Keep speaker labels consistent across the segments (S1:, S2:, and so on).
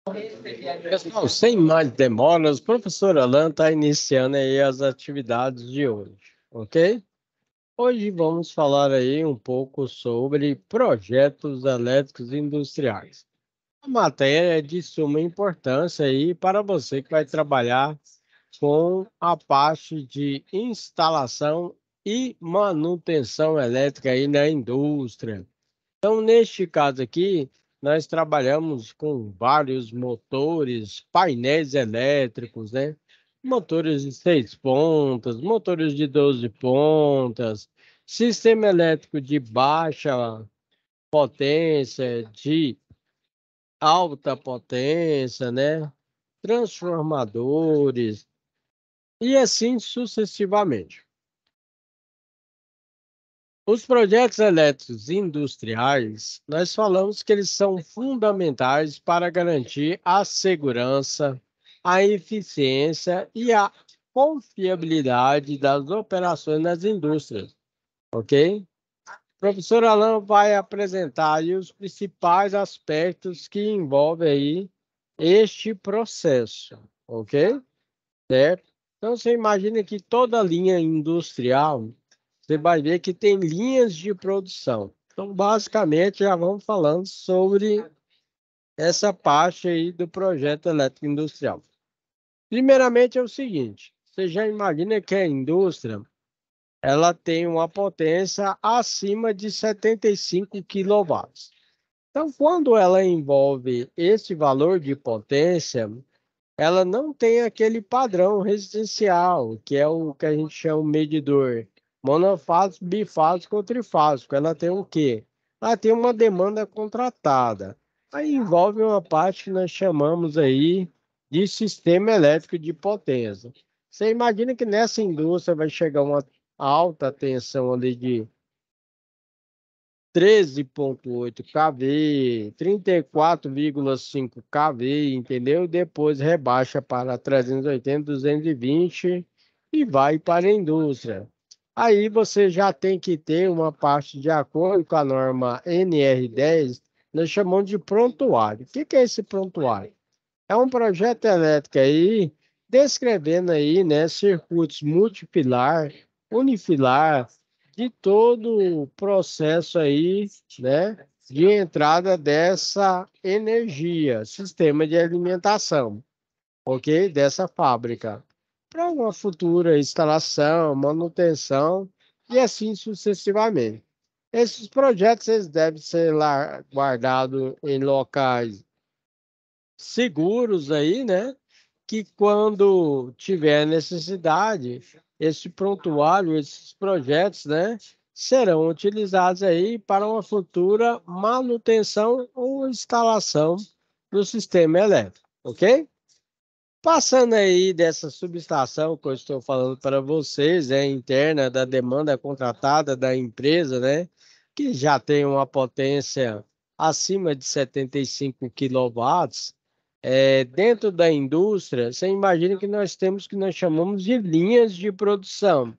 S1: Pessoal, sem mais demoras, o professor Alan está iniciando aí as atividades de hoje, ok? Hoje vamos falar aí um pouco sobre projetos elétricos industriais. A matéria é de suma importância aí para você que vai trabalhar com a parte de instalação e manutenção elétrica aí na indústria. Então, neste caso aqui, nós trabalhamos com vários motores, painéis elétricos, né? Motores de 6 pontas, motores de 12 pontas, sistema elétrico de baixa potência, de alta potência, né? Transformadores e assim sucessivamente. Os projetos elétricos industriais, nós falamos que eles são fundamentais para garantir a segurança, a eficiência e a confiabilidade das operações nas indústrias, ok? O professor Alan vai apresentar aí os principais aspectos que envolvem aí este processo, ok? Certo? Então, você imagina que toda linha industrial você vai ver que tem linhas de produção. Então, basicamente, já vamos falando sobre essa parte aí do projeto elétrico industrial. Primeiramente é o seguinte, você já imagina que a indústria, ela tem uma potência acima de 75 quilowatts. Então, quando ela envolve esse valor de potência, ela não tem aquele padrão residencial, que é o que a gente chama de medidor monofásico, bifásico ou trifásico. Ela tem o quê? Ela tem uma demanda contratada. Aí envolve uma parte que nós chamamos aí de sistema elétrico de potência. Você imagina que nessa indústria vai chegar uma alta tensão ali de 13,8 kV, 34,5 kV, entendeu? Depois rebaixa para 380, 220 e vai para a indústria. Aí você já tem que ter uma parte de acordo com a norma NR10, nós chamamos de prontuário. O que que é esse prontuário? É um projeto elétrico aí, descrevendo aí, né, circuitos multifilar, unifilar, de todo o processo aí, né, de entrada dessa energia, sistema de alimentação, ok? Dessa fábrica, para uma futura instalação, manutenção e assim sucessivamente. Esses projetos eles devem ser lá guardados em locais seguros aí, né? Que quando tiver necessidade, esse prontuário, esses projetos, né, serão utilizados aí para uma futura manutenção ou instalação do sistema elétrico, ok? Passando aí dessa subestação que eu estou falando para vocês, é interna da demanda contratada da empresa, né, que já tem uma potência acima de 75 quilowatts, dentro da indústria, você imagina que nós temos o que nós chamamos de linhas de produção.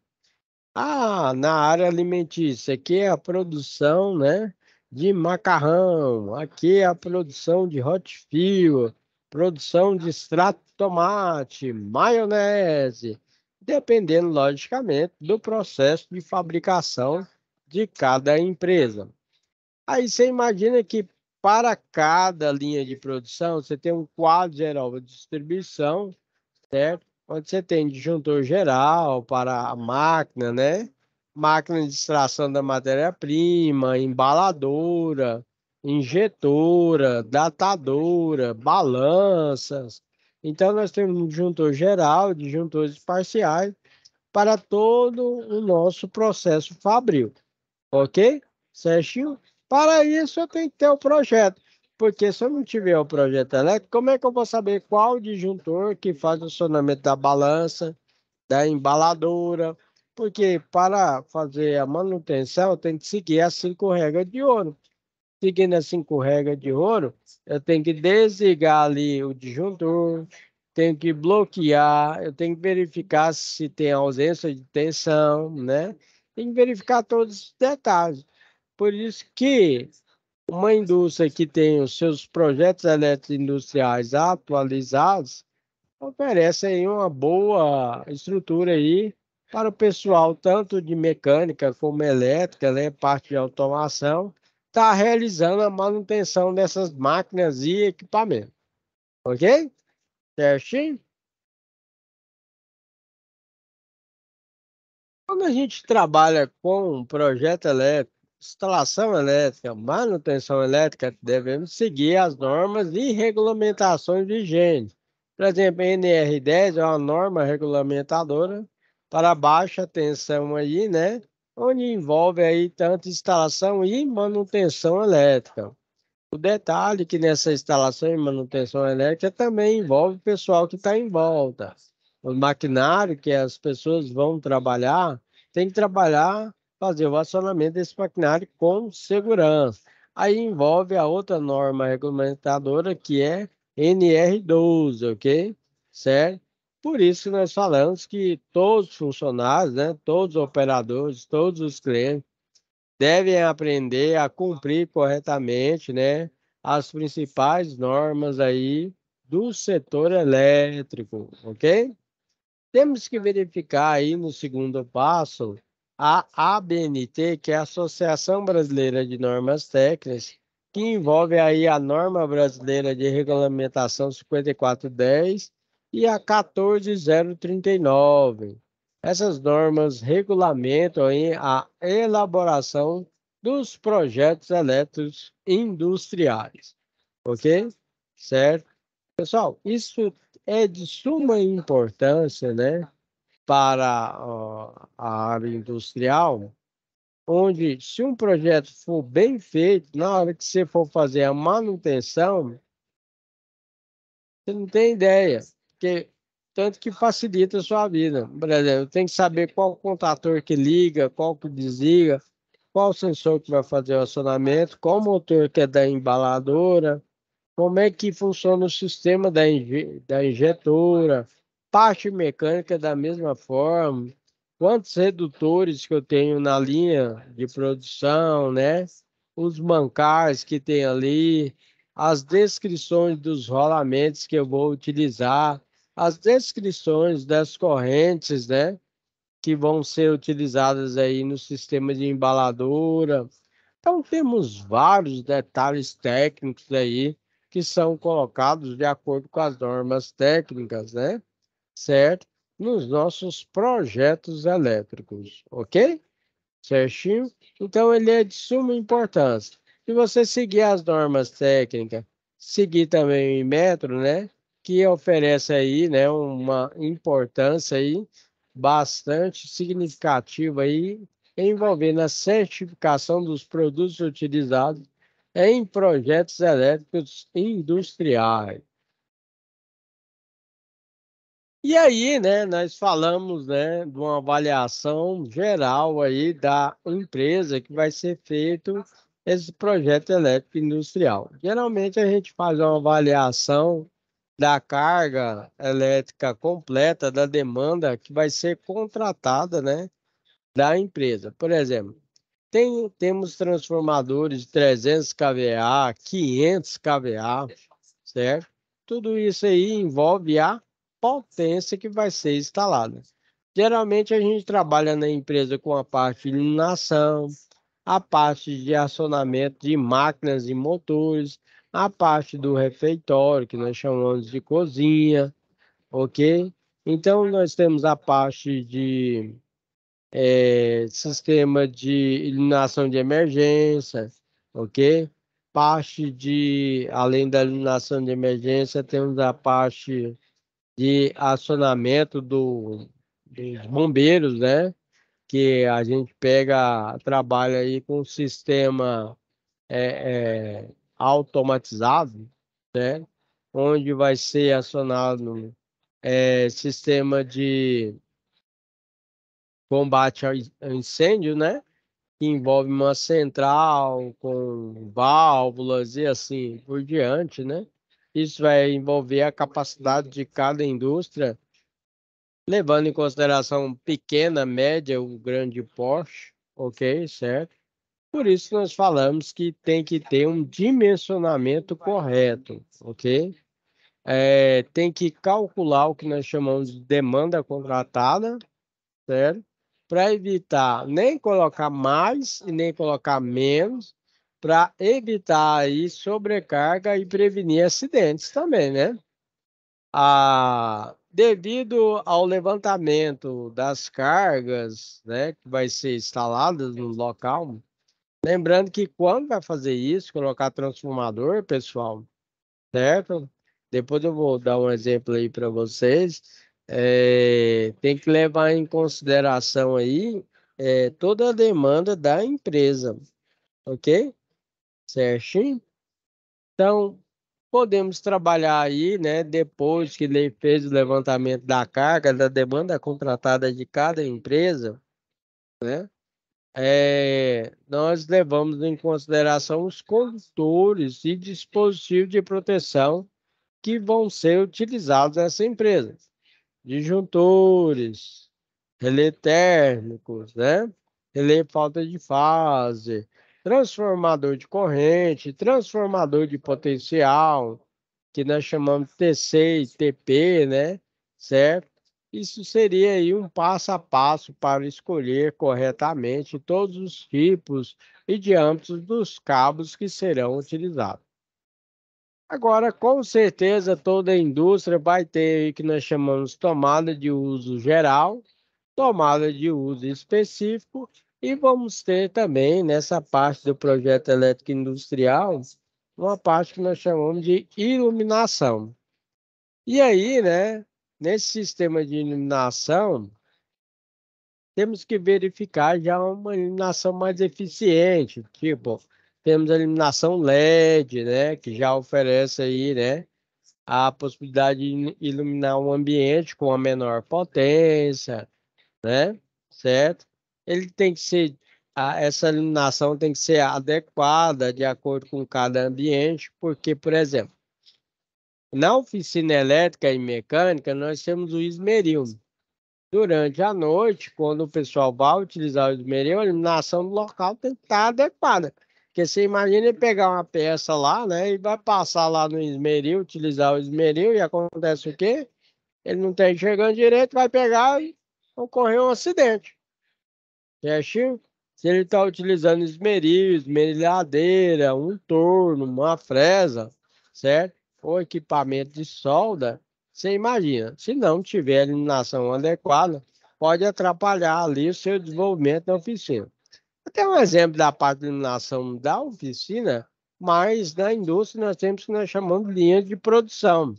S1: Ah, na área alimentícia, aqui é a produção, né, de macarrão, aqui é a produção de hot fil, produção de extrato de tomate, maionese, dependendo, logicamente, do processo de fabricação de cada empresa. Aí você imagina que para cada linha de produção, você tem um quadro geral de distribuição, certo? Onde você tem disjuntor geral para a máquina, né? Máquina de extração da matéria-prima, embaladora, injetora, datadora, balanças. Então, nós temos um disjuntor geral, disjuntores parciais para todo o nosso processo fabril, ok? Certinho? Para isso, eu tenho que ter o projeto. Porque se eu não tiver o projeto elétrico, como é que eu vou saber qual disjuntor que faz o acionamento da balança, da embaladora? Porque para fazer a manutenção, eu tenho que seguir as 5 regras de ouro. Seguindo as 5 regras de ouro, eu tenho que desligar ali o disjuntor, tenho que bloquear, eu tenho que verificar se tem ausência de tensão, né? Tem que verificar todos os detalhes. Por isso que Uma indústria que tem os seus projetos elétricos industriais atualizados oferece aí uma boa estrutura aí para o pessoal, tanto de mecânica como elétrica, né, parte de automação, está realizando a manutenção dessas máquinas e equipamentos. Ok? Certinho? Quando a gente trabalha com um projeto elétrico, instalação elétrica, manutenção elétrica, devemos seguir as normas e regulamentações vigentes. Por exemplo, a NR10 é uma norma regulamentadora para baixa tensão aí, né? Onde envolve aí tanto instalação e manutenção elétrica. O detalhe é que nessa instalação e manutenção elétrica também envolve o pessoal que está em volta. O maquinário que as pessoas vão trabalhar, tem que trabalhar, fazer o acionamento desse maquinário com segurança. Aí envolve a outra norma regulamentadora que é NR12, ok? Certo? Por isso que nós falamos que todos os funcionários, né, todos os operadores, todos os clientes, devem aprender a cumprir corretamente, né, as principais normas aí do setor elétrico, ok? Temos que verificar aí no segundo passo a ABNT, que é a Associação Brasileira de Normas Técnicas, que envolve aí a norma brasileira de regulamentação 5410 e a 14039. Essas normas regulamentam aí a elaboração dos projetos elétricos industriais, ok? Certo? Pessoal, isso é de suma importância, né, para a área industrial, onde se um projeto for bem feito, na hora que você for fazer a manutenção, você não tem ideia, porque tanto que facilita a sua vida. Por exemplo, tem que saber qual contator que liga, qual que desliga, qual sensor que vai fazer o acionamento, qual motor que é da embaladora, como é que funciona o sistema da injetora, parte mecânica da mesma forma, quantos redutores que eu tenho na linha de produção, né? Os mancais que tem ali, as descrições dos rolamentos que eu vou utilizar, as descrições das correntes, né? Que vão ser utilizadas aí no sistema de embaladora. Então, temos vários detalhes técnicos aí que são colocados de acordo com as normas técnicas, né? Certo? Nos nossos projetos elétricos, ok? Certinho? Então, ele é de suma importância. Se você seguir as normas técnicas, seguir também o Inmetro, né? Que oferece aí, né, uma importância aí bastante significativa aí, envolvendo a certificação dos produtos utilizados em projetos elétricos industriais. E aí, né, nós falamos, né, de uma avaliação geral aí da empresa que vai ser feito esse projeto elétrico industrial. Geralmente a gente faz uma avaliação da carga elétrica completa, da demanda que vai ser contratada, né, da empresa. Por exemplo, temos transformadores de 300 kVA, 500 kVA, certo? Tudo isso aí envolve a potência que vai ser instalada. Geralmente a gente trabalha na empresa com a parte de iluminação, a parte de acionamento de máquinas e motores, a parte do refeitório, que nós chamamos de cozinha, ok? Então nós temos a parte de sistema de iluminação de emergência, ok? Parte de, além da iluminação de emergência, temos a parte de acionamento dos bombeiros, né? Que a gente pega, trabalha aí com um sistema automatizado, né? Onde vai ser acionado sistema de combate ao incêndio, né? Que envolve uma central com válvulas e assim por diante, né? Isso vai envolver a capacidade de cada indústria, levando em consideração pequena, média ou grande porte, ok, certo? Por isso nós falamos que tem que ter um dimensionamento correto, ok? Tem que calcular o que nós chamamos de demanda contratada, certo? Para evitar nem colocar mais e nem colocar menos, para evitar aí sobrecarga e prevenir acidentes também, né? Devido ao levantamento das cargas, né, que vai ser instaladas no local, lembrando que quando vai fazer isso, colocar transformador, pessoal, certo? Depois eu vou dar um exemplo aí para vocês. Tem que levar em consideração aí toda a demanda da empresa, ok? Certinho? Então, podemos trabalhar aí, né? Depois que ele fez o levantamento da carga, da demanda contratada de cada empresa, nós levamos em consideração os condutores e dispositivos de proteção que vão ser utilizados nessa empresa. Disjuntores, relé térmicos, né? Relé falta de fase, transformador de corrente, transformador de potencial, que nós chamamos de TC e TP, né? Certo? Isso seria aí um passo a passo para escolher corretamente todos os tipos e diâmetros dos cabos que serão utilizados. Agora, com certeza, toda a indústria vai ter o que nós chamamos tomada de uso geral, tomada de uso específico, e vamos ter também, nessa parte do projeto elétrico industrial, uma parte que nós chamamos de iluminação. E aí, né, nesse sistema de iluminação, temos que verificar já uma iluminação mais eficiente, tipo, temos a iluminação LED, né, que já oferece aí, né, a possibilidade de iluminar um ambiente com a menor potência, né? Certo? Ele tem que ser, essa iluminação tem que ser adequada de acordo com cada ambiente, porque, por exemplo, na oficina elétrica e mecânica, nós temos o esmeril. Durante a noite, quando o pessoal vai utilizar o esmeril, a iluminação do local tem que estar adequada. Porque você imagina ele pegar uma peça lá, né, e vai passar lá no esmeril, utilizar o esmeril, e acontece o quê? Ele não está enxergando direito, vai pegar e ocorrer um acidente. Certinho? Se ele está utilizando esmeril, esmerilhadeira, um torno, uma fresa, certo? Ou equipamento de solda, você imagina, se não tiver iluminação adequada, pode atrapalhar ali o seu desenvolvimento na oficina. Até um exemplo da parte de iluminação da oficina, mas na indústria nós temos o que nós chamamos de linha de produção.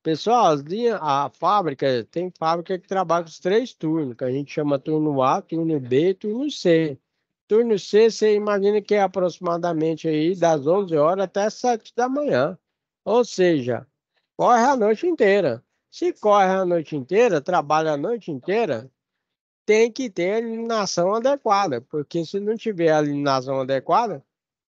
S1: Pessoal, a fábrica, tem fábrica que trabalha com os 3 turnos, que a gente chama turno A, turno B e turno C. Turno C, você imagina que é aproximadamente aí das 11 horas até 7 da manhã. Ou seja, corre a noite inteira. Se corre a noite inteira, trabalha a noite inteira, tem que ter a iluminação adequada, porque se não tiver a iluminação adequada,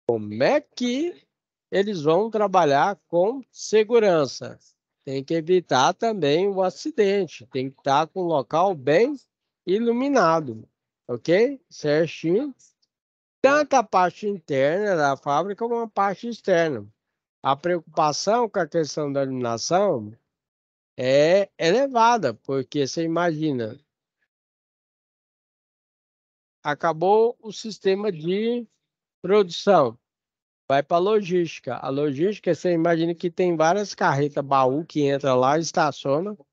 S1: como é que eles vão trabalhar com segurança? Tem que evitar também o acidente, tem que estar com o local bem iluminado, ok? Certinho. Tanto a parte interna da fábrica como a parte externa. A preocupação com a questão da iluminação é elevada, porque você imagina, acabou o sistema de produção. Vai para a logística. A logística, você imagina que tem várias carretas baú que entra lá, estaciona. O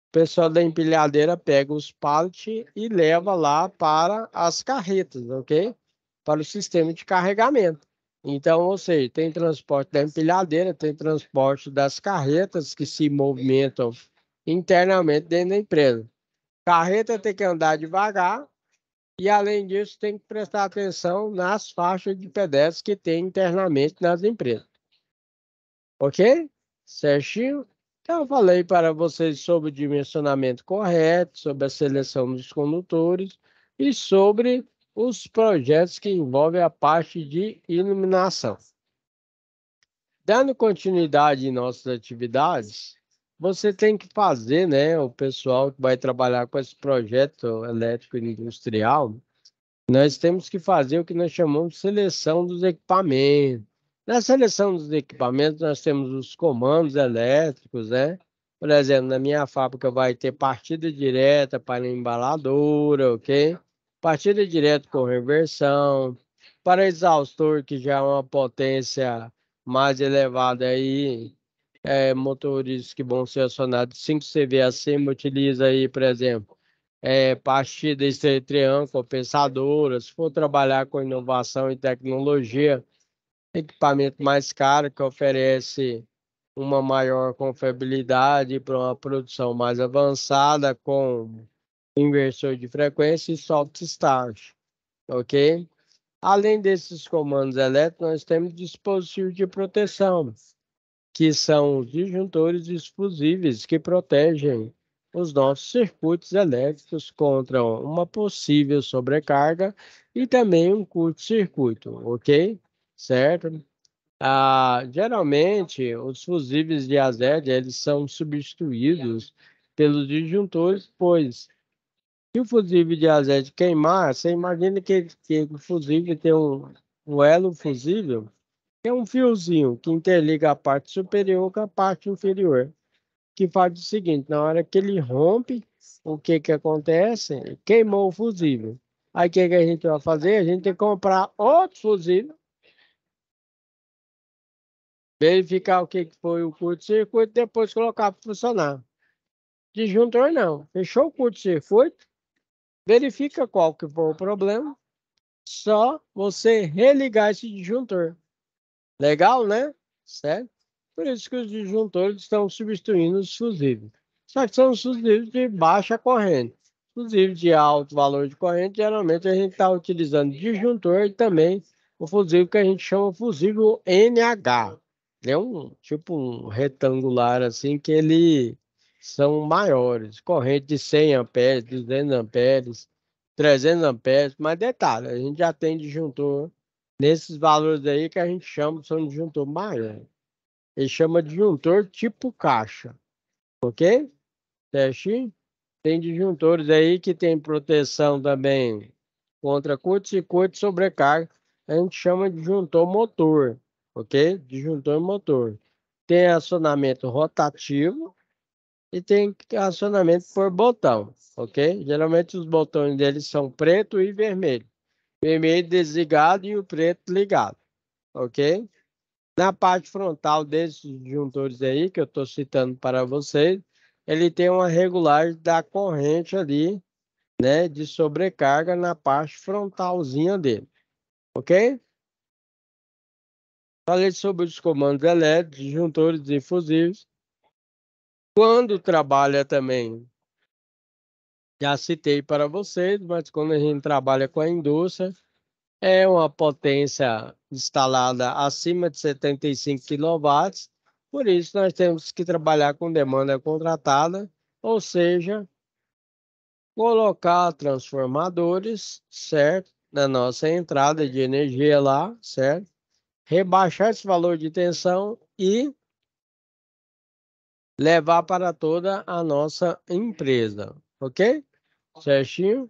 S1: pessoal da empilhadeira pega os pallets e leva lá para as carretas, ok? Para o sistema de carregamento. Então, ou seja, tem transporte da empilhadeira, tem transporte das carretas que se movimentam internamente dentro da empresa. Carreta tem que andar devagar, e, além disso, tem que prestar atenção nas faixas de pedestres que tem internamente nas empresas. Ok? Certinho? Então, eu falei para vocês sobre o dimensionamento correto, sobre a seleção dos condutores e sobre os projetos que envolvem a parte de iluminação. Dando continuidade em nossas atividades, você tem que fazer, né? O pessoal que vai trabalhar com esse projeto elétrico industrial Nós temos que fazer o que nós chamamos de seleção dos equipamentos. Na seleção dos equipamentos, nós temos os comandos elétricos, né? Por exemplo, na minha fábrica vai ter partida direta para a embaladora, ok? Partida direta com reversão. Para exaustor, que já é uma potência mais elevada aí, motores que vão ser acionados 5 CV acima, utiliza aí, por exemplo, partida estreito-triângulo, compensadora. Se for trabalhar com inovação e tecnologia, equipamento mais caro que oferece uma maior confiabilidade para uma produção mais avançada com inversor de frequência e soft start, ok? Além desses comandos elétricos, nós temos dispositivos de proteção, que são os disjuntores explosíveis que protegem os nossos circuitos elétricos contra uma possível sobrecarga e também um curto-circuito, ok? Certo? Geralmente, os fusíveis de azed, eles são substituídos pelos disjuntores, pois se o fusível de azed queimar, você imagina que o fusível tem um elo fusível, é um fiozinho que interliga a parte superior com a parte inferior, que faz o seguinte: na hora que ele rompe, o que que acontece? Queimou o fusível. Aí o que que a gente vai fazer? A gente tem que comprar outro fusível, verificar o que que foi o curto-circuito, depois colocar para funcionar. Disjuntor não. Fechou o curto-circuito, verifica qual que foi o problema, só você religar esse disjuntor. Legal, né? Certo? Por isso que os disjuntores estão substituindo os fusíveis. Só que são os fusíveis de baixa corrente. Fusíveis de alto valor de corrente, geralmente a gente está utilizando disjuntor e também o fusível que a gente chama fusível NH. Ele é um tipo um retangular assim que ele são maiores, corrente de 100 amperes, 200 amperes, 300 amperes, mas detalhe, a gente já tem disjuntor nesses valores aí que a gente chama, são disjuntor maior. Ele chama de disjuntor tipo caixa, ok? Certinho? Tem disjuntores aí que tem proteção também contra curto-circuito e sobrecarga. A gente chama de disjuntor motor, ok? Disjuntor motor. Tem acionamento rotativo e tem acionamento por botão, ok? Geralmente os botões deles são preto e vermelho. Vermelho desligado e o preto ligado, ok? Na parte frontal desses disjuntores aí, que eu estou citando para vocês, ele tem uma regulagem da corrente ali, né, de sobrecarga na parte frontalzinha dele, ok? Falei sobre os comandos elétricos, disjuntores e fusíveis. Quando trabalha também, já citei para vocês, mas quando a gente trabalha com a indústria, é uma potência instalada acima de 75 quilowatts, por isso nós temos que trabalhar com demanda contratada, ou seja, colocar transformadores, certo? Na nossa entrada de energia lá, certo? Rebaixar esse valor de tensão e levar para toda a nossa empresa, ok? Certinho?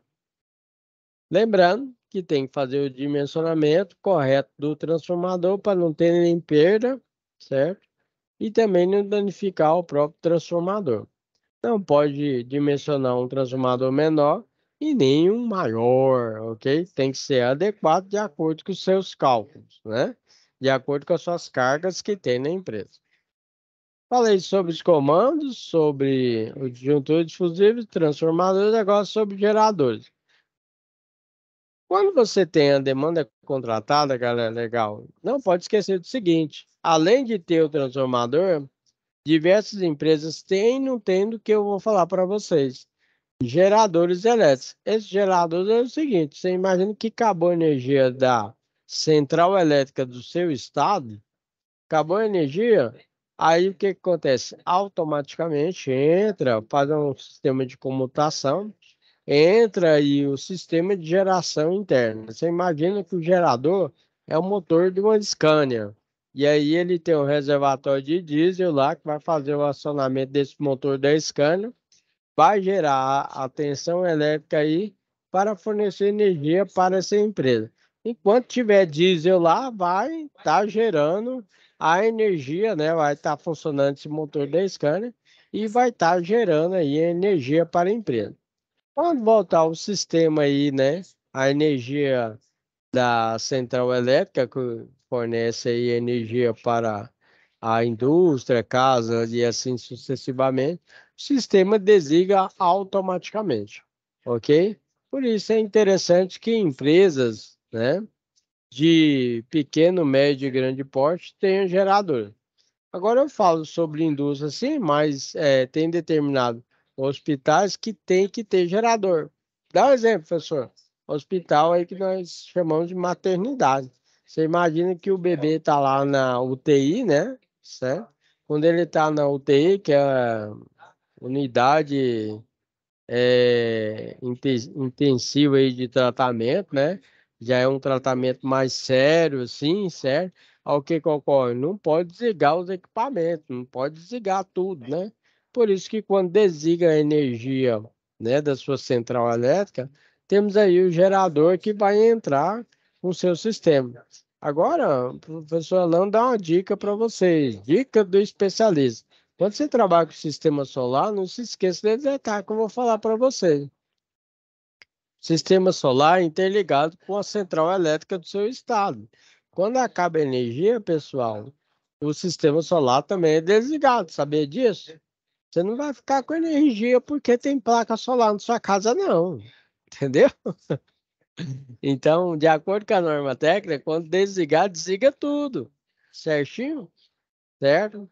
S1: Lembrando que tem que fazer o dimensionamento correto do transformador para não ter nem perda, certo? E também não danificar o próprio transformador. Não pode dimensionar um transformador menor e nem um maior, ok? Tem que ser adequado de acordo com os seus cálculos, né? De acordo com as suas cargas que tem na empresa. Falei sobre os comandos, sobre o disjuntor difusível, transformadores, agora sobre geradores. Quando você tem a demanda contratada, galera, legal, não pode esquecer do seguinte: além de ter o transformador, diversas empresas têm e não têm do que eu vou falar para vocês. Geradores elétricos. Esses geradores é o seguinte: você imagina que acabou a energia da central elétrica do seu estado, acabou a energia, aí o que que acontece? Automaticamente entra, faz um sistema de comutação, entra aí o sistema de geração interna. Você imagina que o gerador é o motor de uma Scania. E aí ele tem um reservatório de diesel lá que vai fazer o acionamento desse motor da Scania, vai gerar a tensão elétrica aí para fornecer energia para essa empresa. Enquanto tiver diesel lá, vai estar gerando a energia, né? Vai estar funcionando esse motor da Scania e vai estar gerando aí a energia para a empresa. Quando voltar o sistema aí, né? A energia da central elétrica que fornece aí energia para a indústria, casa e assim sucessivamente, o sistema desliga automaticamente, ok? Por isso é interessante que empresas, né, de pequeno, médio e grande porte tenham gerador. Agora eu falo sobre indústria, sim, mas tem determinado hospitais que tem que ter gerador. Dá um exemplo, professor. Hospital aí que nós chamamos de maternidade. Você imagina que o bebê está lá na UTI, né? Certo? Quando ele está na UTI, que é a unidade intensivo aí de tratamento, né? Já é um tratamento mais sério, assim, certo? Ao que ocorre? Não pode desligar os equipamentos, não pode desligar tudo, né? Por isso que quando desliga a energia, né, da sua central elétrica, temos aí o gerador que vai entrar com o seu sistema. Agora, o professor Alan dá uma dica para vocês, dica do especialista. Quando você trabalha com sistema solar, não se esqueça desse detalhe que eu vou falar para você. Sistema solar é interligado com a central elétrica do seu estado. Quando acaba a energia, pessoal, o sistema solar também é desligado. Sabia disso? Você não vai ficar com energia porque tem placa solar na sua casa, não. Entendeu? Então, de acordo com a norma técnica, quando desligar, desliga tudo. Certinho? Certo?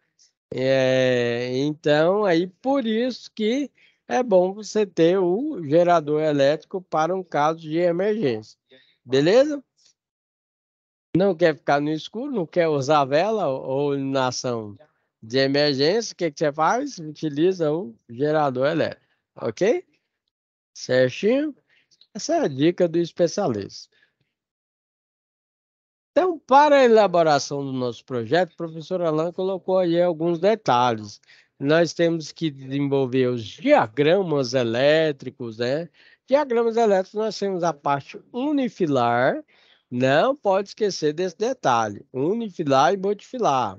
S1: Então, aí por isso que é bom você ter o gerador elétrico para um caso de emergência. Beleza? Não quer ficar no escuro, não quer usar vela ou iluminação de emergência, o que que você faz? Utiliza o gerador elétrico. Ok? Certinho? Essa é a dica do especialista. Então, para a elaboração do nosso projeto, o professor Alan colocou aí alguns detalhes. Nós temos que desenvolver os diagramas elétricos, né? Diagramas elétricos, nós temos a parte unifilar, não pode esquecer desse detalhe, unifilar e multifilar.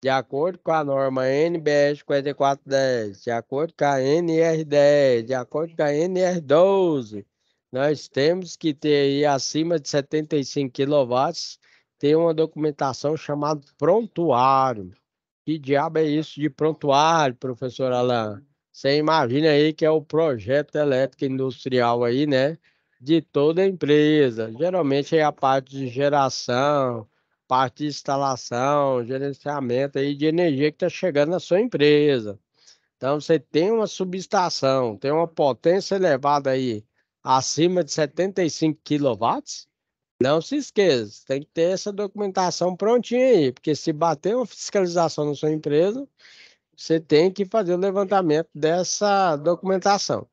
S1: De acordo com a norma NBR 4410, de acordo com a NR10, de acordo com a NR12, nós temos que ter aí acima de 75 quilowatts, ter uma documentação chamada prontuário. Que diabo é isso de prontuário, professor Alan? Você imagina aí que é o projeto elétrico industrial aí, né? De toda a empresa. Geralmente é a parte de geração, parte de instalação, gerenciamento aí de energia que está chegando na sua empresa. Então você tem uma subestação, tem uma potência elevada aí acima de 75 quilowatts. Não se esqueça, tem que ter essa documentação prontinha aí, porque se bater uma fiscalização na sua empresa, você tem que fazer o levantamento dessa documentação,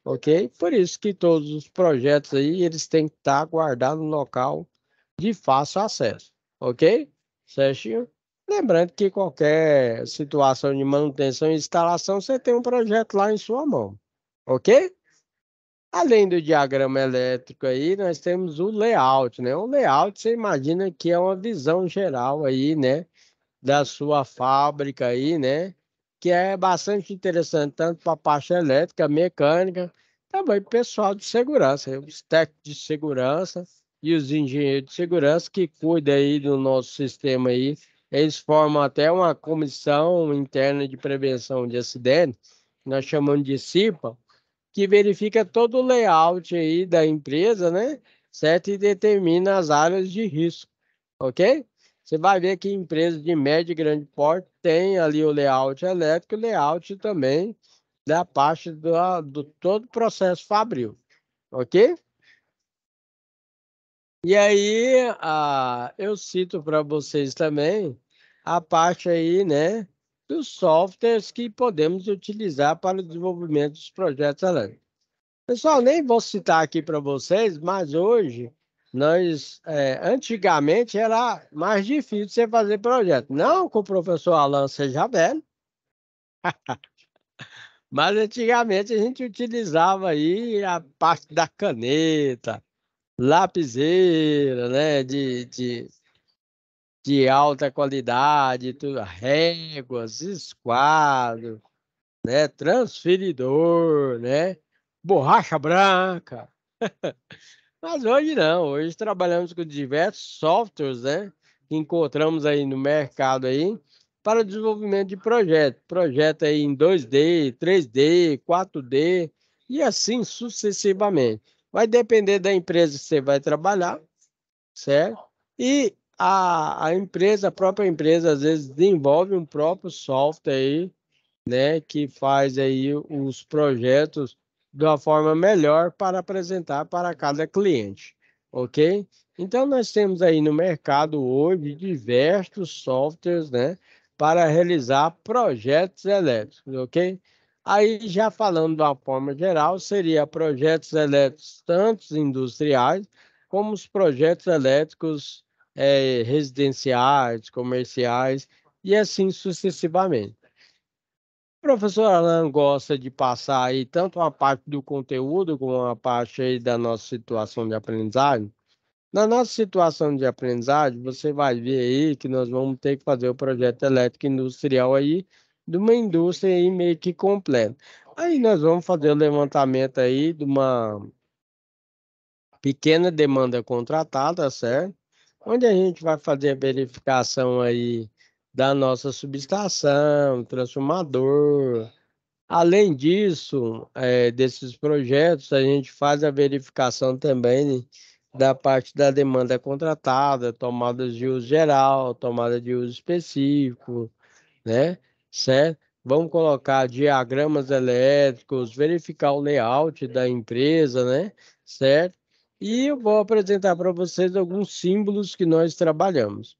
S1: ok? Por isso que todos os projetos aí, eles têm que estar guardados no local de fácil acesso, ok? Certinho? Lembrando que qualquer situação de manutenção e instalação, você tem um projeto lá em sua mão, ok? Além do diagrama elétrico aí, nós temos o layout, né? O layout, você imagina que é uma visão geral aí, né? Da sua fábrica aí, né? Que é bastante interessante, tanto para a parte elétrica, mecânica, também para o pessoal de segurança, os técnicos de segurança e os engenheiros de segurança que cuidam aí do nosso sistema aí. Eles formam até uma comissão interna de prevenção de acidentes, que nós chamamos de CIPA, que verifica todo o layout aí da empresa, né? Certo? E determina as áreas de risco, ok? Você vai ver que empresas de médio e grande porte tem ali o layout elétrico e o layout também da parte do todo o processo fabril, ok? E aí, eu cito para vocês também a parte aí, né, dos softwares que podemos utilizar para o desenvolvimento dos projetos elétricos. Pessoal, nem vou citar aqui para vocês, mas hoje antigamente era mais difícil você fazer projeto. Não que o professor Alan seja velho, Mas antigamente a gente utilizava aí a parte da caneta, lapiseira, né? De alta qualidade, tudo, réguas, esquadro, né? Transferidor, né? Borracha branca. Mas hoje não, hoje trabalhamos com diversos softwares, né? Que encontramos aí no mercado aí para o desenvolvimento de projetos. Projeto aí em 2D, 3D, 4D e assim sucessivamente. Vai depender da empresa que você vai trabalhar, certo? E a empresa, a própria empresa, às vezes desenvolve um próprio software aí, né, que faz aí os projetos de uma forma melhor para apresentar para cada cliente, ok? Então nós temos aí no mercado hoje diversos softwares, né, para realizar projetos elétricos, ok? Aí já falando de uma forma geral, seria projetos elétricos tanto industriais como os projetos elétricos residenciais, comerciais e assim sucessivamente. O professor Alan gosta de passar aí tanto a parte do conteúdo como a parte aí da nossa situação de aprendizagem. Na nossa situação de aprendizagem, você vai ver aí que nós vamos ter que fazer o projeto elétrico industrial aí de uma indústria aí meio que completa. Aí nós vamos fazer o levantamento aí de uma pequena demanda contratada, certo? Onde a gente vai fazer a verificação aí da nossa subestação, transformador. Além disso, desses projetos, a gente faz a verificação também da parte da demanda contratada, tomadas de uso geral, tomada de uso específico, né? Certo? Vamos colocar diagramas elétricos, verificar o layout da empresa, né? Certo? E eu vou apresentar para vocês alguns símbolos que nós trabalhamos.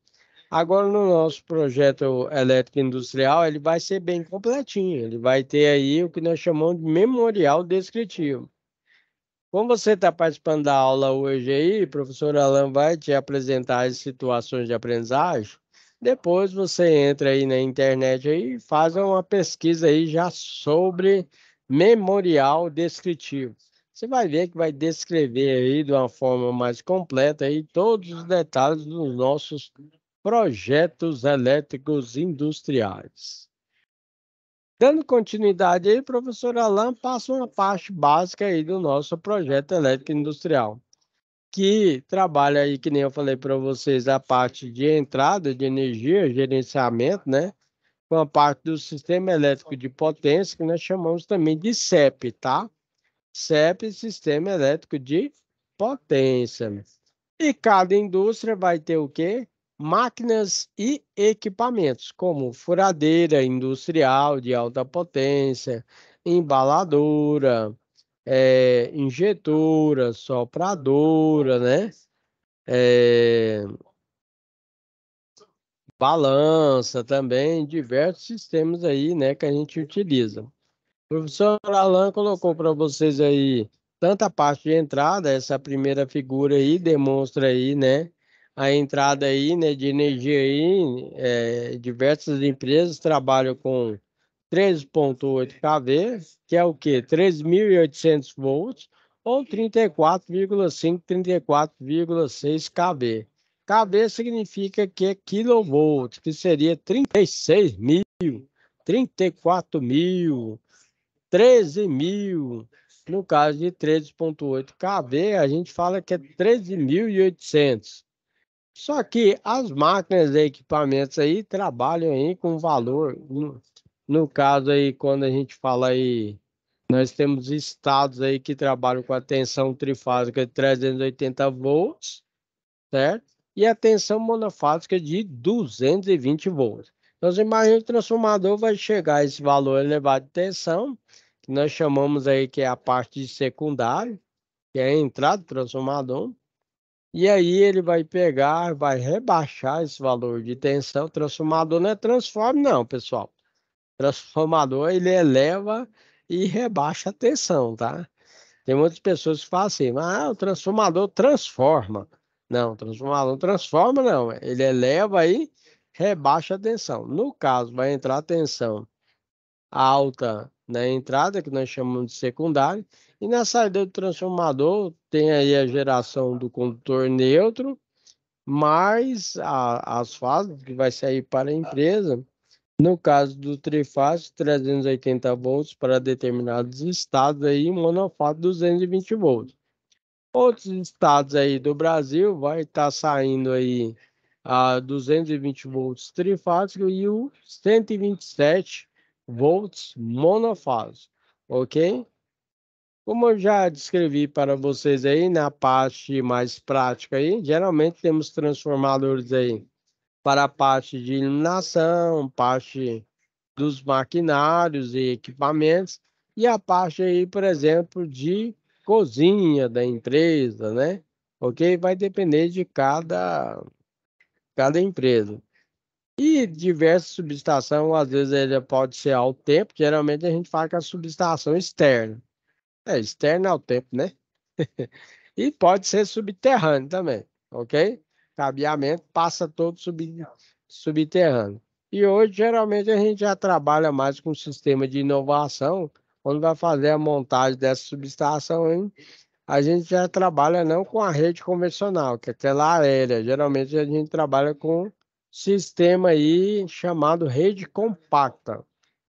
S1: Agora, no nosso projeto elétrico industrial, ele vai ser bem completinho. Ele vai ter aí o que nós chamamos de memorial descritivo. Como você está participando da aula hoje aí, o professor Alan vai te apresentar as situações de aprendizagem. Depois você entra aí na internet aí e faz uma pesquisa aí já sobre memorial descritivo. Você vai ver que vai descrever aí de uma forma mais completa aí todos os detalhes dos nossos projetos elétricos industriais. Dando continuidade aí, professor Alan passa uma parte básica aí do nosso projeto elétrico industrial, que trabalha aí, que nem eu falei para vocês, a parte de entrada de energia, gerenciamento, né? Com a parte do sistema elétrico de potência, que nós chamamos também de CEP, tá? CEP, Sistema Elétrico de Potência. E cada indústria vai ter o quê? Máquinas e equipamentos, como furadeira industrial de alta potência, embaladora, injetora, sopradora, né? É, balança também, diversos sistemas aí, né, que a gente utiliza. O professor Alan colocou para vocês aí tanto a parte de entrada, essa primeira figura aí demonstra aí, né, a entrada aí, né, de energia aí, diversas empresas trabalham com 13,8 kV, que é o quê? 3.800 volts ou 34,5, 34,6 kV. kV significa que é kilovolts, que seria 36.000, 34.000, 13.000. No caso de 13,8 kV, a gente fala que é 13.800. Só que as máquinas e equipamentos aí trabalham aí com valor. No caso aí, quando a gente fala aí, nós temos estados aí que trabalham com a tensão trifásica de 380 volts, certo? E a tensão monofásica de 220 volts. Então, você imagina que o transformador vai chegar a esse valor elevado de tensão, que nós chamamos aí que é a parte de secundário, que é a entrada do transformador. E aí ele vai pegar, vai rebaixar esse valor de tensão. Transformador não é transforme, não, pessoal. Transformador ele eleva e rebaixa a tensão, tá? Tem muitas pessoas que falam assim, o transformador transforma. Não, o transformador transforma, não. Ele eleva e rebaixa a tensão. No caso, vai entrar a tensão alta na entrada, que nós chamamos de secundária, e na saída do transformador tem aí a geração do condutor neutro, mais as fases que vai sair para a empresa. No caso do trifásico, 380 volts para determinados estados aí, monofásico 220 volts. Outros estados aí do Brasil vai estar saindo aí a 220 volts trifásico e o 127 volts monofásico, ok? Como eu já descrevi para vocês aí na parte mais prática aí, geralmente temos transformadores aí para a parte de iluminação, parte dos maquinários e equipamentos, e a parte aí, por exemplo, de cozinha da empresa, né? Ok? Vai depender de cada empresa. E diversas subestações, às vezes ele pode ser ao tempo, geralmente a gente fala que é a subestação externa. É, externa ao tempo, né? E pode ser subterrâneo também, ok? Cabeamento passa todo subterrâneo. E hoje, geralmente, a gente já trabalha mais com sistema de inovação, quando vai fazer a montagem dessa subestação, hein? A gente já trabalha não com a rede convencional, que é aquela aérea. Geralmente, a gente trabalha com sistema aí chamado rede compacta,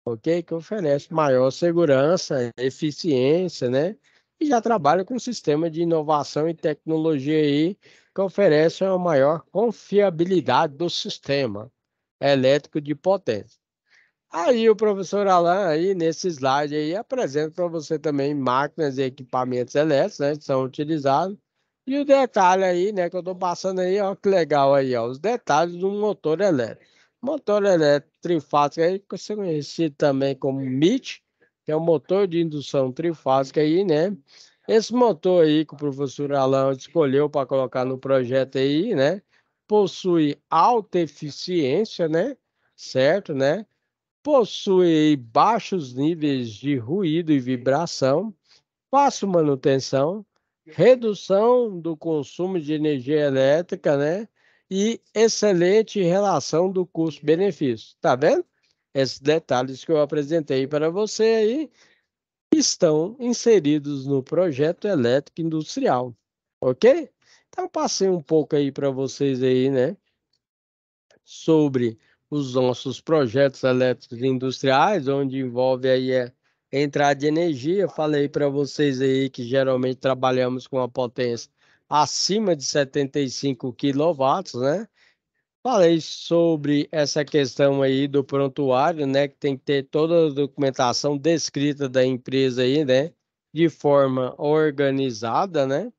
S1: ok? Que oferece maior segurança, eficiência, né? E já trabalha com um sistema de inovação e tecnologia aí que oferece uma maior confiabilidade do sistema elétrico de potência. Aí o professor Alan aí nesse slide aí apresenta para você também máquinas e equipamentos elétricos, né, que são utilizados. E o detalhe aí, né, que eu estou passando aí, ó, que legal aí, ó, os detalhes do motor elétrico. Motor elétrico trifásico aí, que você conhecido também como MIT, que é o motor de indução trifásica aí, né? Esse motor aí que o professor Alan escolheu para colocar no projeto aí, né? Possui alta eficiência, né? Certo, né? Possui baixos níveis de ruído e vibração, fácil manutenção, redução do consumo de energia elétrica, né? E excelente relação do custo-benefício. Tá vendo? Esses detalhes que eu apresentei para você aí estão inseridos no projeto elétrico industrial, ok? Então passei um pouco aí para vocês aí, né? Sobre os nossos projetos elétricos industriais, onde envolve aí a entrada de energia. Falei para vocês aí que geralmente trabalhamos com a potência acima de 75 quilowatts, né? Falei sobre essa questão aí do prontuário, né? Que tem que ter toda a documentação descrita da empresa aí, né? De forma organizada, né?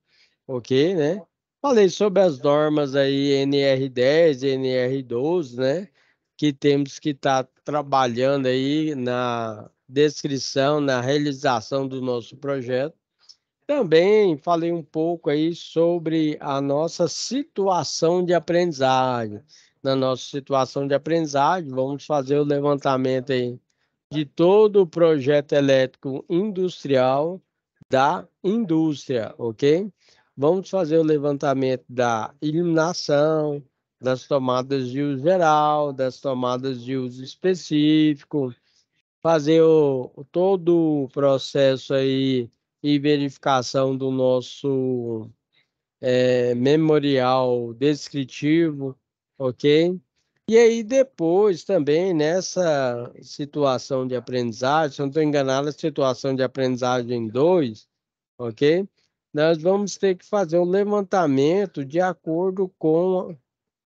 S1: Ok, né? Falei sobre as normas aí NR10, NR12, né? Que temos que estar trabalhando aí na descrição, na realização do nosso projeto. Também falei um pouco aí sobre a nossa situação de aprendizagem. Na nossa situação de aprendizagem, vamos fazer o levantamento aí de todo o projeto elétrico industrial da indústria, ok? Vamos fazer o levantamento da iluminação, das tomadas de uso geral, das tomadas de uso específico, fazer todo o processo aí e verificação do nosso memorial descritivo, ok? E aí depois também nessa situação de aprendizagem, se eu não estou enganado, a situação de aprendizagem 2, ok? Nós vamos ter que fazer um levantamento de acordo com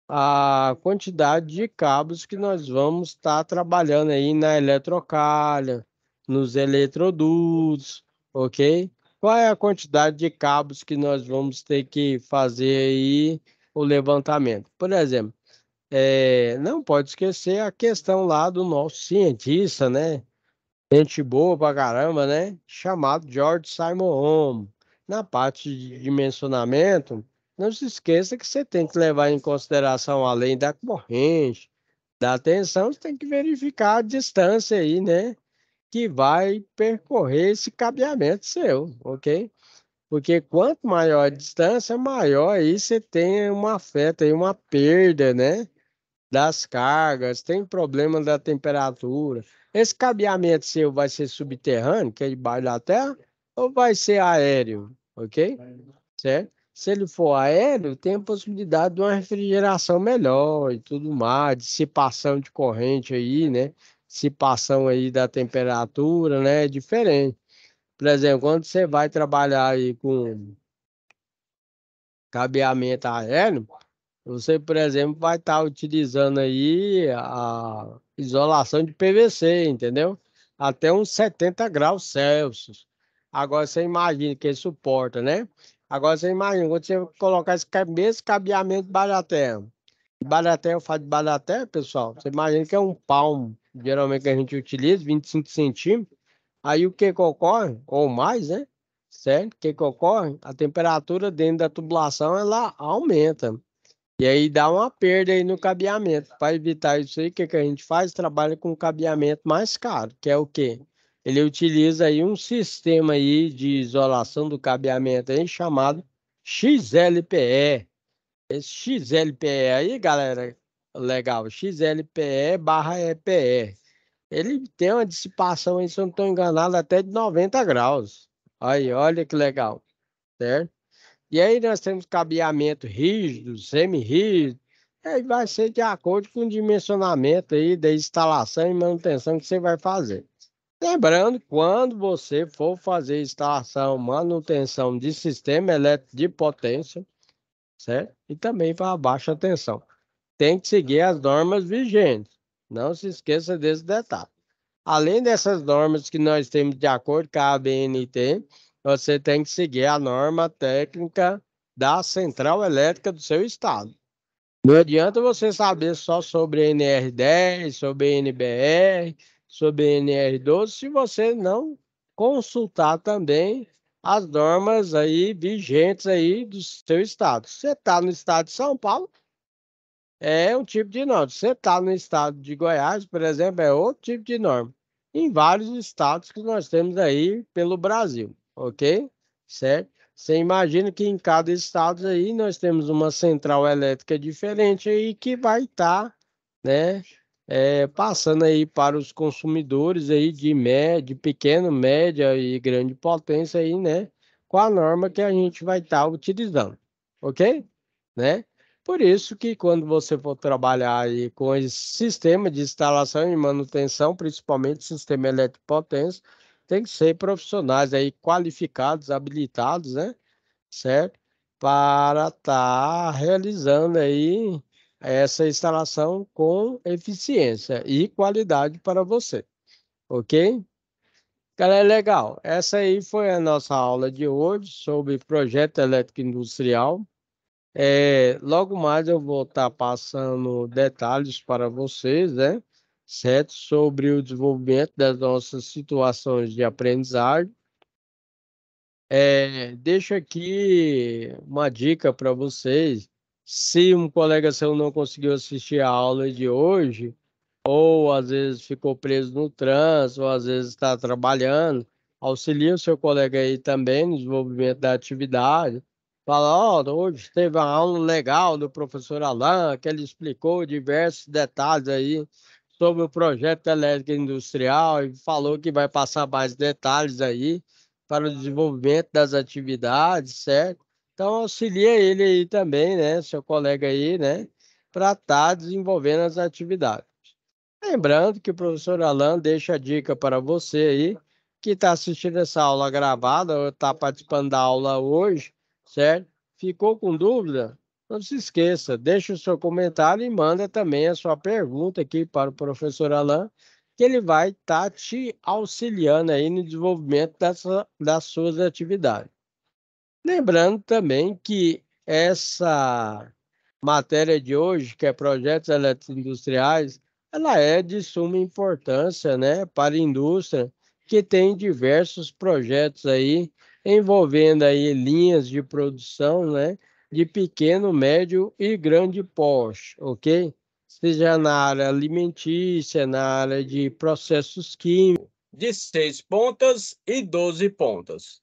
S1: a quantidade de cabos que nós vamos estar trabalhando aí na eletrocalha, nos eletrodutos, ok? Qual é a quantidade de cabos que nós vamos ter que fazer aí o levantamento? Por exemplo, não pode esquecer a questão lá do nosso cientista, né? Gente boa pra caramba, né? Chamado George Simon Ohm. Na parte de dimensionamento, não se esqueça que você tem que levar em consideração, além da corrente, da tensão, você tem que verificar a distância aí, né? Que vai percorrer esse cabeamento seu, ok? Porque quanto maior a distância, maior aí você tem uma afeta aí uma perda, né? das cargas, tem problema da temperatura. Esse cabeamento seu vai ser subterrâneo, que é debaixo da terra, ou vai ser aéreo, ok? Certo? Se ele for aéreo, tem a possibilidade de uma refrigeração melhor e tudo mais, dissipação de corrente aí, né? Dissipação aí da temperatura, né? É diferente. Por exemplo, quando você vai trabalhar aí com cabeamento aéreo, você, por exemplo, vai estar utilizando aí a isolação de PVC, entendeu? Até uns 70 graus Celsius. Agora você imagina que ele suporta, né? Agora você imagina quando você colocar esse mesmo cabeamento de baratel. Baratel, eu falo de baratel, pessoal. Você imagina que é um palmo, geralmente que a gente utiliza, 25 centímetros. Aí o que que ocorre? Ou mais, né? Certo? O que que ocorre? A temperatura dentro da tubulação ela aumenta. E aí dá uma perda aí no cabeamento. Para evitar isso aí, o que que a gente faz? Trabalha com cabeamento mais caro, que é o quê? Ele utiliza aí um sistema aí de isolação do cabeamento aí chamado XLPE. Esse XLPE aí, galera, legal, XLPE barra EPE. Ele tem uma dissipação aí, se eu não estou enganado, até de 90 graus. Aí, olha que legal, certo? E aí nós temos cabeamento rígido, semi-rígido. Aí vai ser de acordo com o dimensionamento aí da instalação e manutenção que você vai fazer. Lembrando, quando você for fazer instalação, manutenção de sistema elétrico de potência, certo? E também para baixa tensão. Tem que seguir as normas vigentes. Não se esqueça desse detalhe. Além dessas normas que nós temos de acordo com a ABNT, você tem que seguir a norma técnica da Central Elétrica do seu estado. Não adianta você saber só sobre NR10, sobre NBR, sobre NR12, se você não consultar também as normas aí vigentes aí do seu estado. Você está no estado de São Paulo, é um tipo de norma. Você está no estado de Goiás, por exemplo, é outro tipo de norma. Em vários estados que nós temos aí pelo Brasil, ok? Certo? Você imagina que em cada estado aí nós temos uma central elétrica diferente aí que vai estar, né, passando aí para os consumidores aí de média, de pequeno, média e grande potência aí, né, com a norma que a gente vai estar utilizando, ok? Né? Por isso que quando você for trabalhar aí com esse sistema de instalação e manutenção, principalmente sistema elétrico potência, tem que ser profissionais aí qualificados, habilitados, né? Certo? Para estar realizando aí essa instalação com eficiência e qualidade para você, ok? Galera, legal. Essa aí foi a nossa aula de hoje sobre projeto elétrico industrial. Logo mais eu vou estar passando detalhes para vocês, né? Certo? Sobre o desenvolvimento das nossas situações de aprendizagem. Deixo aqui uma dica para vocês. Se um colega seu não conseguiu assistir a aula de hoje, ou às vezes ficou preso no trânsito, ou às vezes está trabalhando, auxilia o seu colega aí também no desenvolvimento da atividade. Fala, ó, hoje teve uma aula legal do professor Alain, que ele explicou diversos detalhes aí sobre o projeto elétrico industrial e falou que vai passar mais detalhes aí para o desenvolvimento das atividades, certo? Então auxilia ele aí também, né, seu colega aí, né, para estar desenvolvendo as atividades. Lembrando que o professor Alan deixa a dica para você aí que está assistindo essa aula gravada ou está participando da aula hoje, certo? Ficou com dúvida? Não se esqueça, deixa o seu comentário e manda também a sua pergunta aqui para o professor Alan, que ele vai estar te auxiliando aí no desenvolvimento das suas atividades. Lembrando também que essa matéria de hoje, que é projetos eletroindustriais, ela é de suma importância, né, para a indústria, que tem diversos projetos aí envolvendo aí linhas de produção, né, de pequeno, médio e grande porte, ok? Seja na área alimentícia, na área de processos químicos, de 6 pontas e 12 pontas.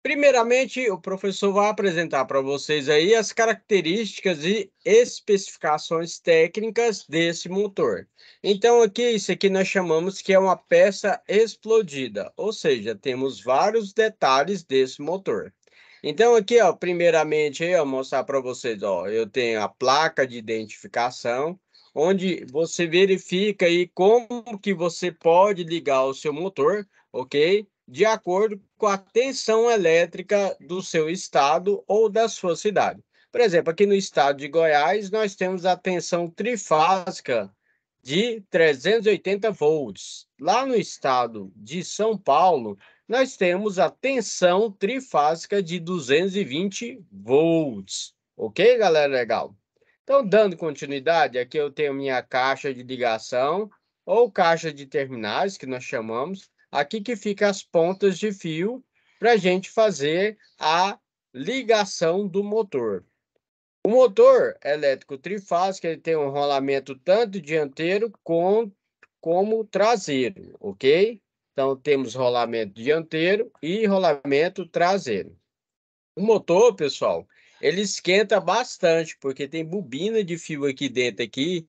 S1: Primeiramente, o professor vai apresentar para vocês aí as características e especificações técnicas desse motor. Então, aqui, isso aqui nós chamamos que é uma peça explodida, ou seja, temos vários detalhes desse motor. Então, aqui, ó, primeiramente, eu vou mostrar para vocês, ó, eu tenho a placa de identificação, onde você verifica aí como que você pode ligar o seu motor, ok? De acordo com a tensão elétrica do seu estado ou da sua cidade. Por exemplo, aqui no estado de Goiás, nós temos a tensão trifásica de 380 volts. Lá no estado de São Paulo, nós temos a tensão trifásica de 220 volts. Ok, galera? Legal. Então, dando continuidade, aqui eu tenho minha caixa de ligação ou caixa de terminais, que nós chamamos. Aqui que fica as pontas de fio para a gente fazer a ligação do motor. O motor elétrico trifásico ele tem um rolamento tanto dianteiro como traseiro, ok? Então, temos rolamento dianteiro e rolamento traseiro. O motor, pessoal, ele esquenta bastante, porque tem bobina de fio aqui dentro, aqui,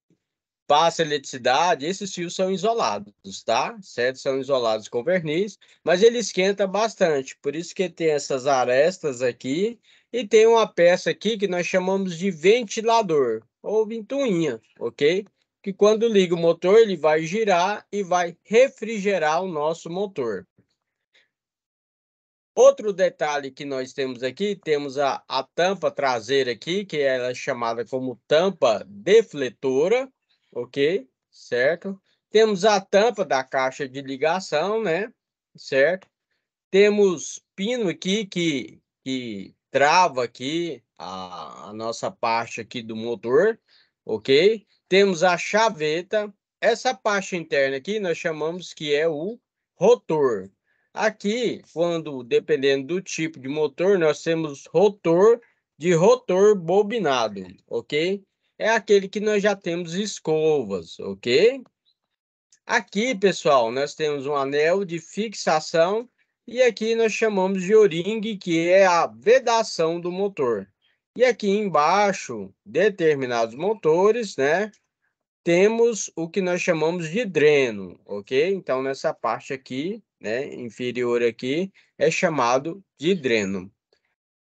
S1: passa eletricidade, esses fios são isolados, tá? Certo? São isolados com verniz, mas ele esquenta bastante, por isso que tem essas arestas aqui, e tem uma peça aqui que nós chamamos de ventilador, ou ventoinha, ok? Que quando liga o motor, ele vai girar e vai refrigerar o nosso motor. Outro detalhe que nós temos aqui, temos a tampa traseira aqui, que ela é chamada como tampa defletora, ok? Certo? Temos a tampa da caixa de ligação, né? Certo? Temos pino aqui que trava aqui a nossa parte aqui do motor, ok? Temos a chaveta. Essa parte interna aqui nós chamamos que é o rotor. Aqui, quando dependendo do tipo de motor, nós temos rotor de rotor bobinado, ok? É aquele que nós já temos escovas, ok? Aqui, pessoal, nós temos um anel de fixação e aqui nós chamamos de o-ring, que é a vedação do motor. E aqui embaixo, determinados motores, né? Temos o que nós chamamos de dreno, ok? Então, nessa parte aqui, né, inferior aqui, é chamado de dreno.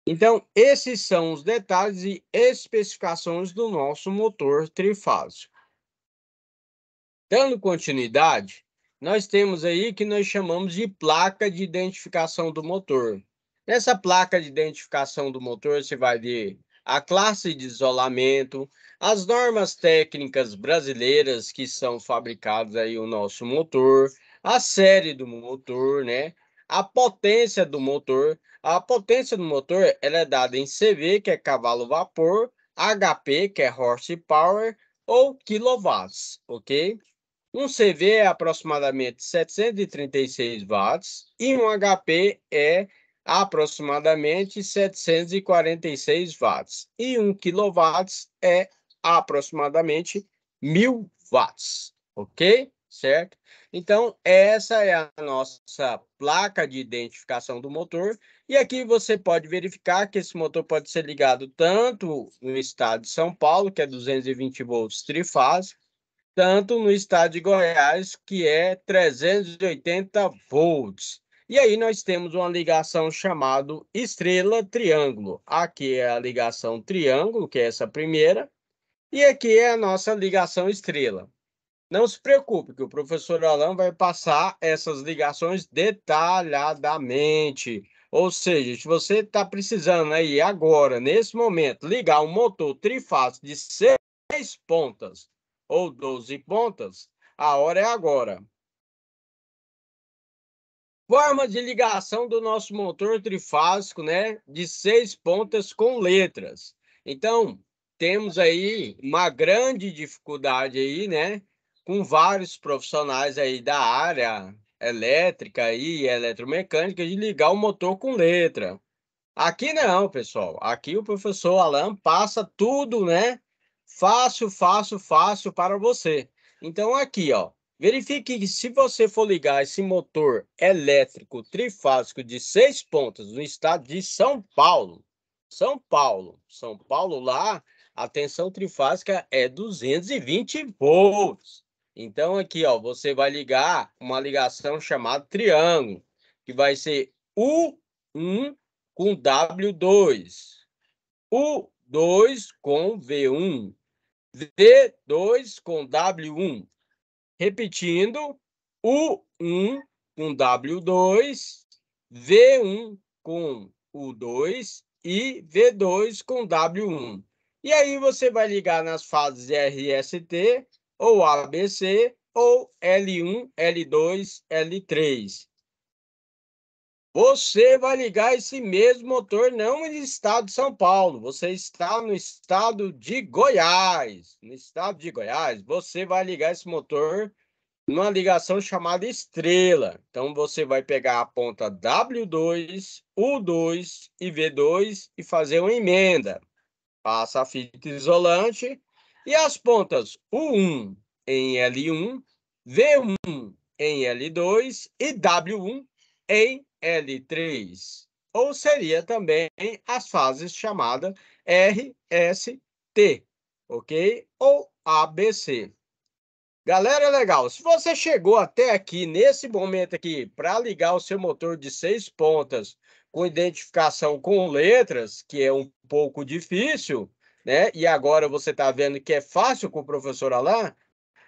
S1: Então, esses são os detalhes e especificações do nosso motor trifásico. Dando continuidade, nós temos aí que nós chamamos de placa de identificação do motor. Nessa placa de identificação do motor, você vai ver a classe de isolamento, as normas técnicas brasileiras que são fabricadas aí o nosso motor, a série do motor, né? A potência do motor. A potência do motor ela é dada em CV, que é cavalo-vapor, HP, que é horsepower, ou quilowatts, ok? Um CV é aproximadamente 736 watts e um HP é aproximadamente 746 watts. E 1 quilowatts é aproximadamente 1000 watts, ok? Certo? Então, essa é a nossa placa de identificação do motor. E aqui você pode verificar que esse motor pode ser ligado tanto no estado de São Paulo, que é 220 volts trifásico, tanto no estado de Goiás, que é 380 volts. E aí nós temos uma ligação chamada estrela-triângulo. Aqui é a ligação triângulo, que é essa primeira, e aqui é a nossa ligação estrela. Não se preocupe, que o professor Alan vai passar essas ligações detalhadamente. Ou seja, se você está precisando aí agora, nesse momento, ligar um motor trifásico de 6 pontas ou 12 pontas, a hora é agora. Forma de ligação do nosso motor trifásico, né? De 6 pontas com letras. Então, temos aí uma grande dificuldade aí, né? Com vários profissionais aí da área elétrica e eletromecânica de ligar o motor com letra. Aqui não, pessoal. Aqui o professor Alan passa tudo, né? Fácil, fácil, fácil para você. Então, aqui, ó. Verifique que se você for ligar esse motor elétrico trifásico de 6 pontas no estado de São Paulo, São Paulo lá, a tensão trifásica é 220 volts. Então aqui, ó, você vai ligar uma ligação chamada triângulo, que vai ser U1 com W2, U2 com V1, V2 com W1. Repetindo, U1 com W2, V1 com U2 e V2 com W1. E aí você vai ligar nas fases RST, ou ABC, ou L1, L2, L3. Você vai ligar esse mesmo motor não no estado de São Paulo, você está no estado de Goiás. No estado de Goiás, você vai ligar esse motor numa ligação chamada estrela. Então, você vai pegar a ponta W2, U2 e V2 e fazer uma emenda. Passa a fita isolante e as pontas U1 em L1, V1 em L2 e W1 em L3. Ou seria também as fases chamadas RST, ok? Ou ABC. Galera, legal. Se você chegou até aqui, nesse momento aqui, para ligar o seu motor de 6 pontas com identificação com letras, que é um pouco difícil, né? E agora você está vendo que é fácil com o professor Alain,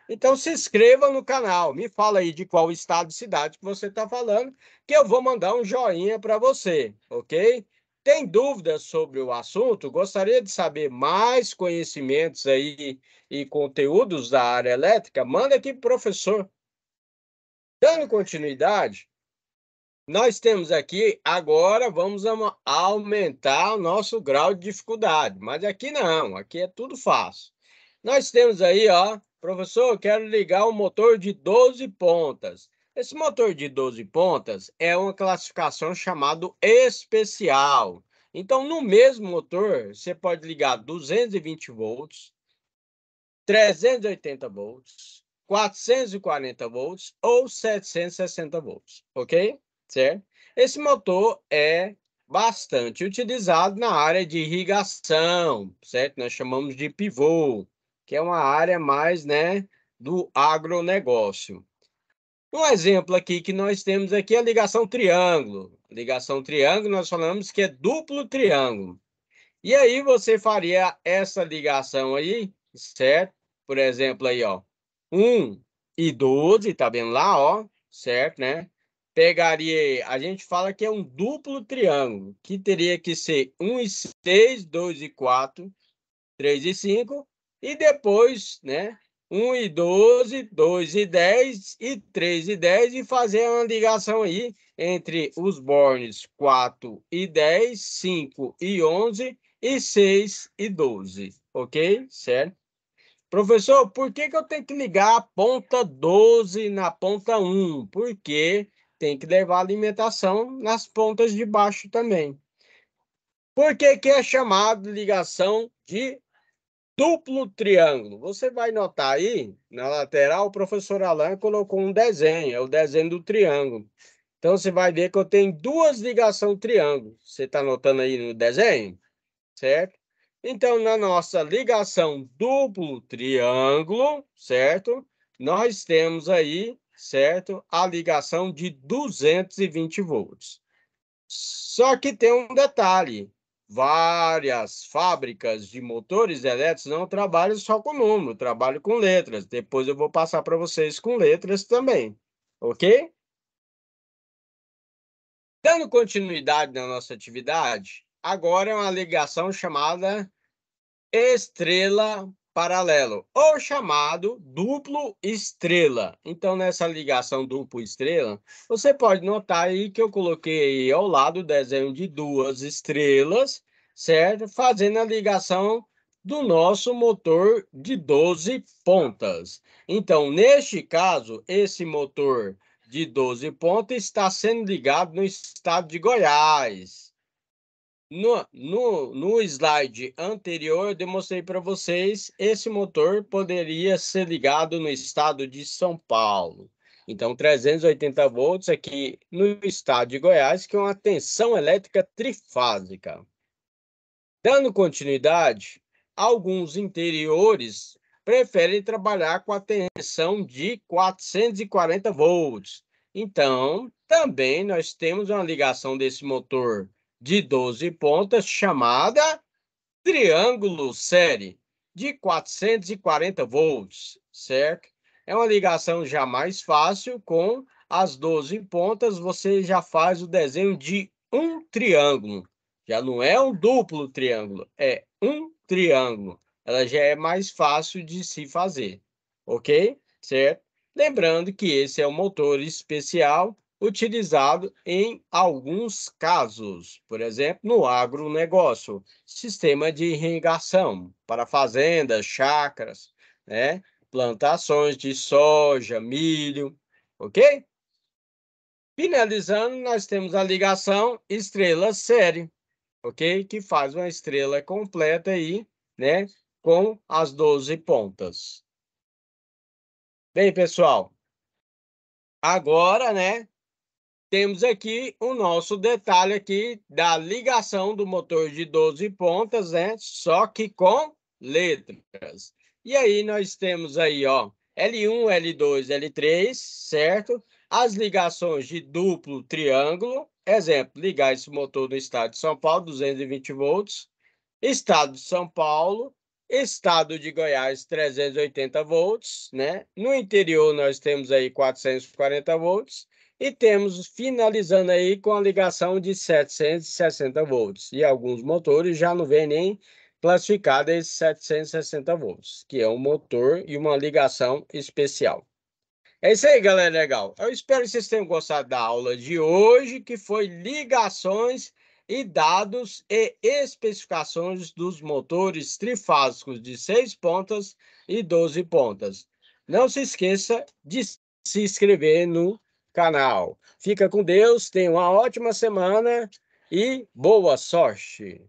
S1: então se inscreva no canal. Me fala aí de qual estado e cidade que você está falando, que eu vou mandar um joinha para você, ok? Tem dúvidas sobre o assunto? Gostaria de saber mais conhecimentos aí e conteúdos da área elétrica? Manda aqui pro professor. Dando continuidade, nós temos aqui, agora vamos aumentar o nosso grau de dificuldade, mas aqui não, aqui é tudo fácil. Nós temos aí, ó, professor, eu quero ligar um motor de 12 pontas. Esse motor de 12 pontas é uma classificação chamada especial. Então, no mesmo motor, você pode ligar 220 volts, 380 volts, 440 volts ou 760 volts, ok? Certo? Esse motor é bastante utilizado na área de irrigação, certo? Nós chamamos de pivô, que é uma área mais, né, do agronegócio. Um exemplo aqui que nós temos aqui é a ligação triângulo. Ligação triângulo, nós falamos que é duplo triângulo. E aí você faria essa ligação aí, certo? Por exemplo, aí, ó, 1 e 12, tá vendo lá, ó, certo, né? Pegaria, a gente fala que é um duplo triângulo, que teria que ser 1 e 6, 2 e 4, 3 e 5, e depois, né, 1 e 12, 2 e 10 e 3 e 10, e fazer uma ligação aí entre os bornes 4 e 10, 5 e 11 e 6 e 12, ok? Certo? Professor, por que eu tenho que ligar a ponta 12 na ponta 1? Porque tem que levar alimentação nas pontas de baixo também. Por que é chamado de ligação de duplo triângulo? Você vai notar aí, na lateral, o professor Alain colocou um desenho, é o desenho do triângulo. Então, você vai ver que eu tenho duas ligações triângulo. Você está notando aí no desenho? Certo? Então, na nossa ligação duplo triângulo, certo? Nós temos aí, certo? A ligação de 220 volts. Só que tem um detalhe. Várias fábricas de motores elétricos não trabalham só com número, trabalham com letras. Depois eu vou passar para vocês com letras também, ok? Dando continuidade na nossa atividade, agora é uma ligação chamada estrela paralelo, ou chamado duplo estrela. Então, nessa ligação duplo estrela, você pode notar aí que eu coloquei aí ao lado o desenho de duas estrelas, certo? Fazendo a ligação do nosso motor de 12 pontas. Então, neste caso, esse motor de 12 pontas está sendo ligado no estado de Goiás. No slide anterior, eu demonstrei para vocês, esse motor poderia ser ligado no estado de São Paulo. Então, 380 volts aqui no estado de Goiás, que é uma tensão elétrica trifásica. Dando continuidade, alguns interiores preferem trabalhar com a tensão de 440 volts. Então, também nós temos uma ligação desse motor de 12 pontas chamada triângulo série de 440 volts, certo? É uma ligação já mais fácil, com as 12 pontas você já faz o desenho de um triângulo. Já não é um duplo triângulo, é um triângulo. Ela já é mais fácil de se fazer, ok? Certo? Lembrando que esse é um motor especial utilizado em alguns casos, por exemplo, no agronegócio, sistema de irrigação para fazendas, chácaras, né? Plantações de soja, milho, ok? Finalizando, nós temos a ligação estrela-série, ok? Que faz uma estrela completa aí, né? Com as 12 pontas. Bem, pessoal, agora, né? Temos aqui o nosso detalhe aqui da ligação do motor de 12 pontas, né? Só que com letras. E aí nós temos aí, ó, L1, L2, L3, certo? As ligações de duplo triângulo. Exemplo, ligar esse motor no estado de São Paulo, 220 volts. Estado de São Paulo. Estado de Goiás, 380 volts, né? No interior nós temos aí 440 volts. E temos finalizando aí com a ligação de 760 volts. E alguns motores já não vem nem classificado esses 760 volts, que é um motor e uma ligação especial. É isso aí, galera, legal. Eu espero que vocês tenham gostado da aula de hoje, que foi ligações e dados e especificações dos motores trifásicos de 6 pontas e 12 pontas. Não se esqueça de se inscrever no canal. Fica com Deus, tenha uma ótima semana e boa sorte!